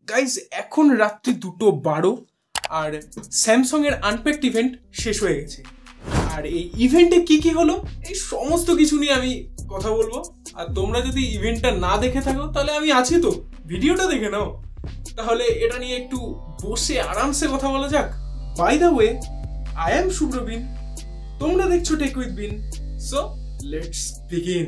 Guys এখন রাত্রি 2:12 আর Samsung এর আনপ্যাকড ইভেন্ট শেষ হয়ে গেছে। আর এই ইভেন্টে কি কি হলো এই সমস্ত কিছু নিয়ে আমি কথা বলবো। আর তোমরা যদি ইভেন্টটা না দেখে থাকো তাহলে আমি আছি তো, ভিডিওটা দেখে নাও, তাহলে এটা নিয়ে একটু বসে আরামসে কথা বলা যাক। By the way, I am Shubhrabin, তোমরা দেখছো tech with Bin, so let's begin.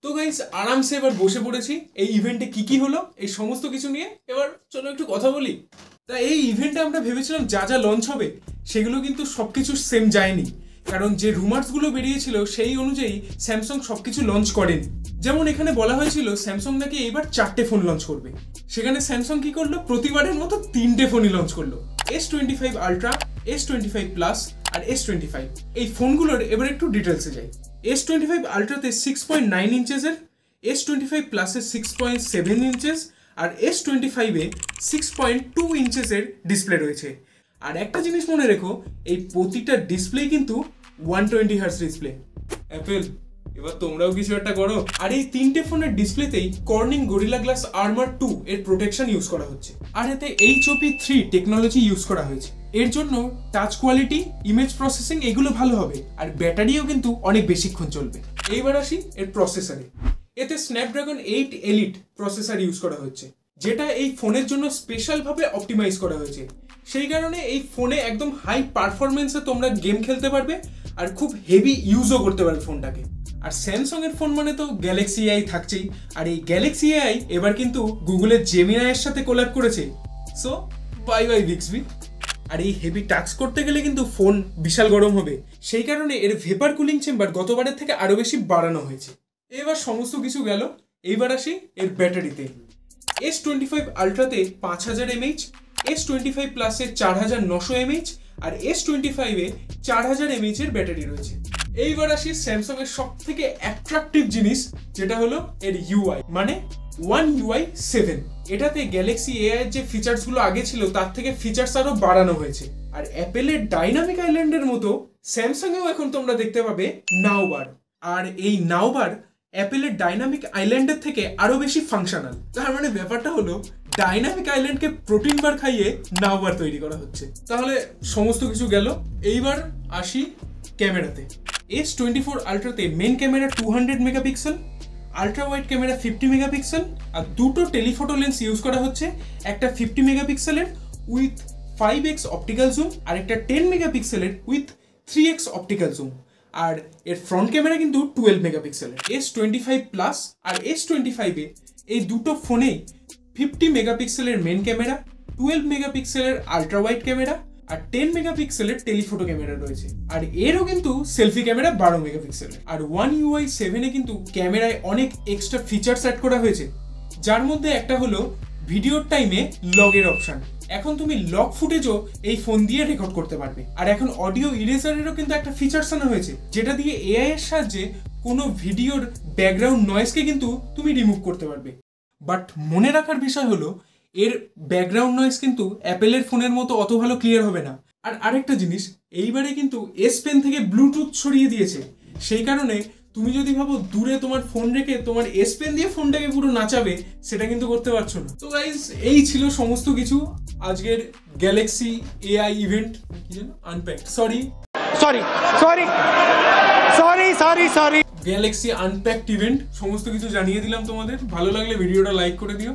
তো গাইস আরামসে এবার বসে পড়েছি এই ইভেন্টে কি কি হলো এই সমস্ত কিছু নিয়ে। এবার চলো একটু কথা বলি। তা এই ইভেন্টে আমরা ভেবেছিলাম যা যা লঞ্চ হবে সেগুলো কিন্তু সবকিছু সেম যায়নি, কারণ যে রুমার্সগুলো বেরিয়েছিল সেই অনুযায়ী স্যামসাং সবকিছু লঞ্চ করেনি। যেমন এখানে বলা হয়েছিল স্যামসাং নাকি এইবার 4টে ফোন লঞ্চ করবে, সেখানে স্যামসাং কি করলো, প্রতিবারের মতো 3টে ফোনই লঞ্চ করলো। S25 আলট্রা, S25 প্লাস আর S25। এই ফোনগুলোর এবার একটু ডিটেলসে যাই। S25 আলট্রাতে 6.9 ইঞ্চেসের, S25 প্লাসে 6.7 ইঞ্চেস আর S25 এ 6.2 ইঞ্চেসের ডিসপ্লে রয়েছে। আর একটা জিনিস মনে রেখো, এই প্রতিটা ডিসপ্লে কিন্তু 120 হার্টজ ডিসপ্লে। অ্যাপেল এবার তোমরাও কিছু একটা করো। আর এই 3টে ফোনের ডিসপ্লেতেই কর্নিং গরিলা গ্লাস আর্মার 2 এর প্রোটেকশন ইউজ করা হচ্ছে, আর এতে HOP3 টেকনোলজি ইউজ করা হয়েছে। এর জন্য টাচ কোয়ালিটি, ইমেজ প্রসেসিং এগুলো ভালো হবে, আর ব্যাটারিও কিন্তু অনেক বেশিক্ষণ চলবে। এইবার আসি এর প্রসেসরে। এতে স্ন্যাপড্রাগন 8 এলিট প্রসেসর ইউজ করা হচ্ছে, যেটা এই ফোনের জন্য স্পেশাল ভাবে অপটিমাইজ করা হয়েছে। সেই কারণে এই ফোনে একদম হাই পারফরমেন্সে তোমরা গেম খেলতে পারবে আর খুব হেভি ইউজও করতে পারবে ফোনটাকে। আর স্যামসাং এর ফোন মানে তো গ্যালাক্সি AI থাকছেই, আর এই গ্যালাক্সি AI এবার কিন্তু গুগলের জেমিনাই এর সাথে কোল্যাব করেছে। So bye bye Bixby. আর এই হেভি টাস্ক করতে গেলে কিন্তু ফোন বিশাল গরম হবে, সেই কারণে এর ভেপার কুলিং চেম্বার গতবারের থেকে আরো বেশি বাড়ানো হয়েছে। এবার সমস্ত কিছু গেল, এইবার আসি এর ব্যাটারিতে। S25 আলট্রাতে 5000 mAh, S25 প্লাসে 4900 mAh আর S25 এ 4000 mAh এর ব্যাটারি রয়েছে। এইবার আসি স্যামসাং এর সব থেকে অ্যাট্রাকটিভ জিনিস, যেটা হলো এর UI, মানে One UI 7। এটাতে গ্যালাক্সি AI এর যে ফিচার্স গুলো আগে ছিল তার থেকে ফিচার্স আরো বাড়ানো হয়েছে। আর অ্যাপেলের ডাইনামিক আইল্যান্ডের মতো স্যামসাং এও এখন তোমরা দেখতে পাবে নাও বার। আর এই নাও বার অ্যাপেলের ডাইনামিক আইল্যান্ডের থেকে আরো বেশি ফাংশনাল। তার মানে ব্যাপারটা হলো ডাইনামিক আইল্যান্ডকে প্রোটিন বার খাইয়ে নাও বার তৈরি করা হচ্ছে। তাহলে সমস্ত কিছু গেল, এইবার আসি ক্যামেরাতে। S24 আলট্রাতে main camera 200 megapixel, ultra wide camera 50 megapixel আর দুটো টেলিফোটো লেন্স ইউজ করা হচ্ছে, একটা 50 মেগাপিক্সেলের উইথ 5x অপটিক্যাল জুম আর একটা 10 মেগাপিক্সেলের উইথ 3x অপটিক্যাল জুম। আর এর ফ্রন্ট ক্যামেরা কিন্তু 12 মেগাপিক্সেলের। S25 প্লাস আর S25 এ এই দুটো ফোনেই 50 মেগাপিক্সেলের মেন ক্যামেরা, 12 মেগাপিক্সেলের আলট্রা ওয়াইড ক্যামেরা আর 10 মেগাপিক্সেলের টেলিফোটো ক্যামেরা রয়েছে। আর এরও কিন্তু সেলফি ক্যামেরা 12 মেগাপিক্সেলের। আর One UI 7 এ কিন্তু ক্যামেরায় অনেক এক্সট্রা ফিচার্স অ্যাড করা হয়েছে, যার মধ্যে একটা হলো ভিডিওর টাইমে লগের অপশন। এখন তুমি লগ ফুটেজও এই ফোন দিয়ে রেকর্ড করতে পারবে। আর এখন অডিও ইরেজারেরও কিন্তু একটা ফিচার্স আনা হয়েছে, যেটা দিয়ে AI এর সাহায্যে কোনো ভিডিওর ব্যাকগ্রাউন্ড নয়েজকে কিন্তু তুমি রিমুভ করতে পারবে। বাট মনে রাখার বিষয় হলো এর ব্যাকগ্রাউন্ড নয়েজ কিন্তু অ্যাপেলের ফোনের মতো অত ভালো ক্লিয়ার হবে না। আর আরেকটা জিনিস, এইবারে কিন্তু S Pen থেকে ব্লুটুথ সরিয়ে দিয়েছে, সেই কারণে তুমি যদি ভাবো দূরে তোমার ফোন রেখে তোমার S Pen দিয়ে ফোনটাকে পুরো নাচাবে, সেটা কিন্তু করতে পারছো না। তো গাইস এই ছিল সমস্ত কিছু আজকের গ্যালাক্সি AI ইভেন্ট, কি জানো, আনপ্যাকড, সরি গ্যালাক্সি আনপ্যাকড ইভেন্ট সমস্ত কিছু জানিয়ে দিলাম তোমাদের। ভালো লাগলে ভিডিওটা লাইক করে দিও,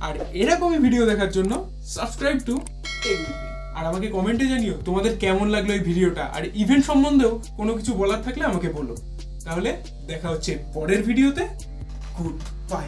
আর এরকমই ভিডিও দেখার জন্য সাবস্ক্রাইব টু টেক উইথ বিন। আর আমাকে কমেন্টে জানিও তোমাদের কেমন লাগলো এই ভিডিওটা, আর ইভেন্ট সম্বন্ধেও কোনো কিছু বলার থাকলে আমাকে বলো। তাহলে দেখা হচ্ছে পরের ভিডিওতে। Good bye.